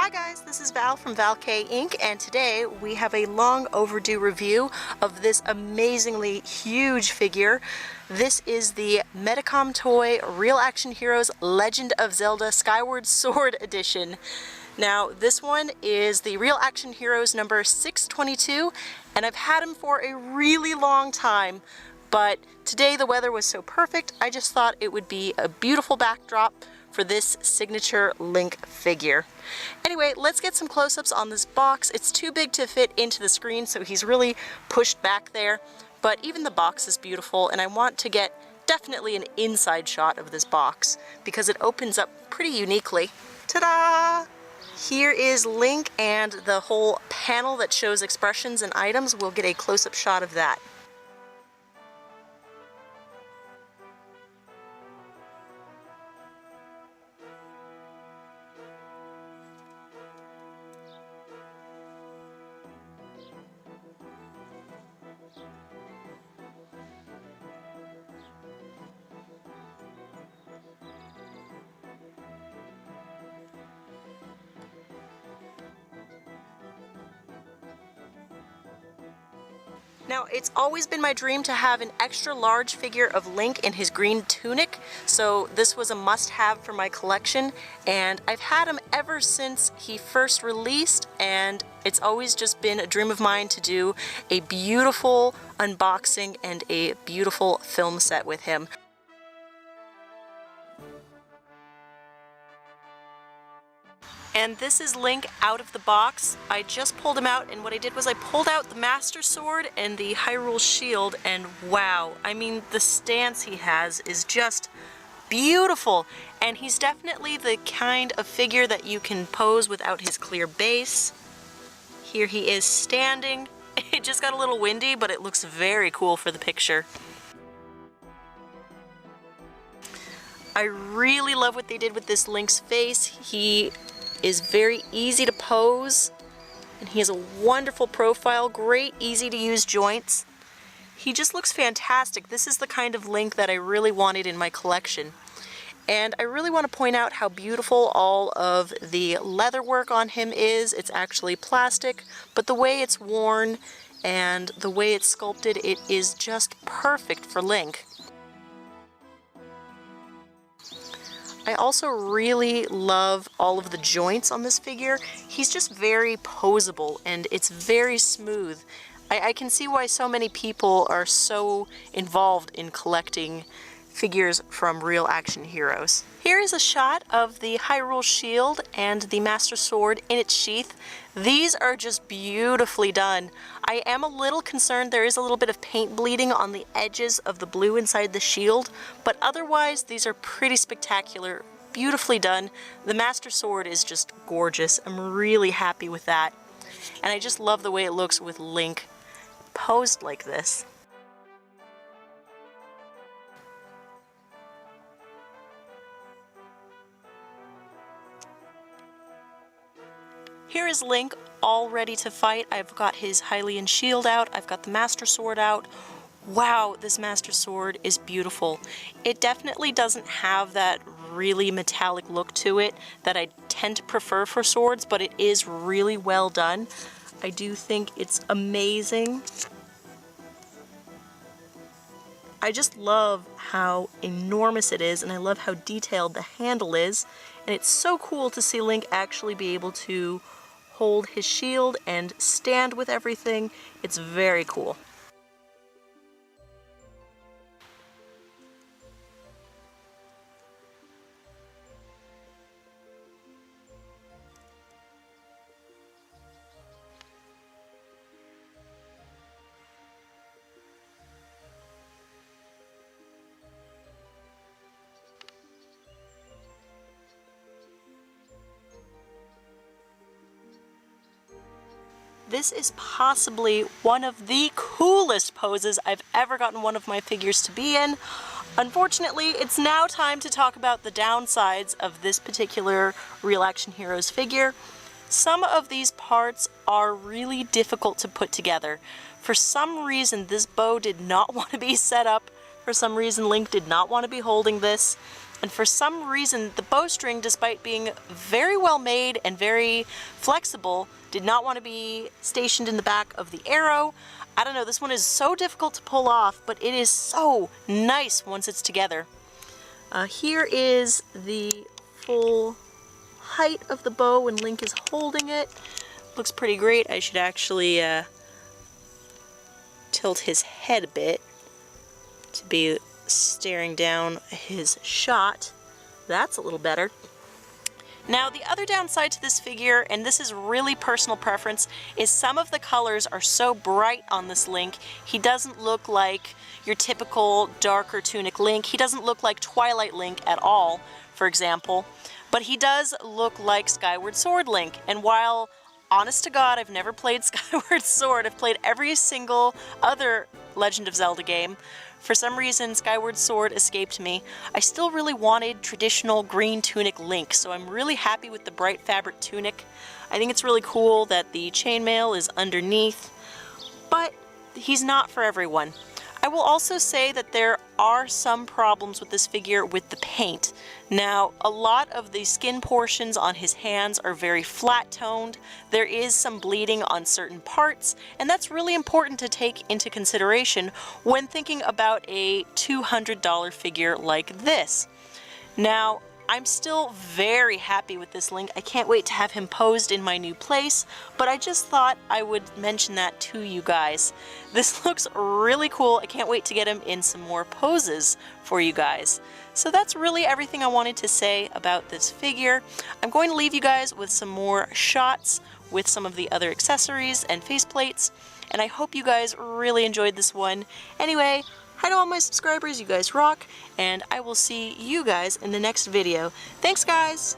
Hi guys, this is Val from valkayink, and today we have a long overdue review of this amazingly huge figure. This is the Medicom Toy Real Action Heroes Legend of Zelda Skyward Sword Edition. Now this one is the Real Action Heroes number 622, and I've had him for a really long time, but today the weather was so perfect I just thought it would be a beautiful backdrop for this signature Link figure. Anyway, let's get some close-ups on this box. It's too big to fit into the screen, so he's really pushed back there, but even the box is beautiful, and I want to get definitely an inside shot of this box because it opens up pretty uniquely. Ta-da! Here is Link and the whole panel that shows expressions and items. We'll get a close-up shot of that. Now, it's always been my dream to have an extra large figure of Link in his green tunic, so this was a must-have for my collection, and I've had him ever since he first released, and it's always just been a dream of mine to do a beautiful unboxing and a beautiful film set with him. And this is Link out of the box. I just pulled him out, and what I did was I pulled out the Master Sword and the Hyrule Shield, and wow, I mean, the stance he has is just beautiful. And he's definitely the kind of figure that you can pose without his clear base. Here he is standing. It just got a little windy, but it looks very cool for the picture. I really love what they did with this Link's face. He is very easy to pose, and he has a wonderful profile, great easy to use joints. He just looks fantastic. This is the kind of Link that I really wanted in my collection. And I really want to point out how beautiful all of the leather work on him is. It's actually plastic, but the way it's worn and the way it's sculpted, it is just perfect for Link. I also really love all of the joints on this figure. He's just very posable and it's very smooth. I can see why so many people are so involved in collecting figures from Real Action Heroes. Here is a shot of the Hyrule Shield and the Master Sword in its sheath. These are just beautifully done. I am a little concerned there is a little bit of paint bleeding on the edges of the blue inside the shield, but otherwise these are pretty spectacular, beautifully done. The Master Sword is just gorgeous. I'm really happy with that. And I just love the way it looks with Link posed like this. Here is Link all ready to fight. I've got his Hylian shield out, I've got the Master Sword out. Wow, this Master Sword is beautiful. It definitely doesn't have that really metallic look to it that I tend to prefer for swords, but it is really well done. I do think it's amazing. I just love how enormous it is, and I love how detailed the handle is, and it's so cool to see Link actually be able to hold his shield and stand with everything. It's very cool. This is possibly one of the coolest poses I've ever gotten one of my figures to be in. Unfortunately, it's now time to talk about the downsides of this particular Real Action Heroes figure. Some of these parts are really difficult to put together. For some reason, this bow did not want to be set up. For some reason, Link did not want to be holding this. And for some reason, the bowstring, despite being very well made and very flexible, did not want to be stationed in the back of the arrow. I don't know, this one is so difficult to pull off, but it is so nice once it's together. Here is the full height of the bow when Link is holding it. Looks pretty great. I should actually tilt his head a bit to be staring down his shot. That's a little better. Now, the other downside to this figure, and this is really personal preference, is some of the colors are so bright on this Link. He doesn't look like your typical darker tunic Link. He doesn't look like Twilight Link at all, for example, but he does look like Skyward Sword Link. And while, honest to God, I've never played Skyward Sword, I've played every single other Legend of Zelda game, for some reason, Skyward Sword escaped me. I still really wanted traditional green tunic Link, so I'm really happy with the bright fabric tunic. I think it's really cool that the chainmail is underneath, but he's not for everyone. I will also say that there are some problems with this figure with the paint. Now, a lot of the skin portions on his hands are very flat toned. There is some bleeding on certain parts, and that's really important to take into consideration when thinking about a $200 figure like this. Now, I'm still very happy with this Link. I can't wait to have him posed in my new place, but I just thought I would mention that to you guys. This looks really cool. I can't wait to get him in some more poses for you guys. So that's really everything I wanted to say about this figure. I'm going to leave you guys with some more shots with some of the other accessories and faceplates, and I hope you guys really enjoyed this one. Anyway, hi to all my subscribers, you guys rock, and I will see you guys in the next video. Thanks, guys!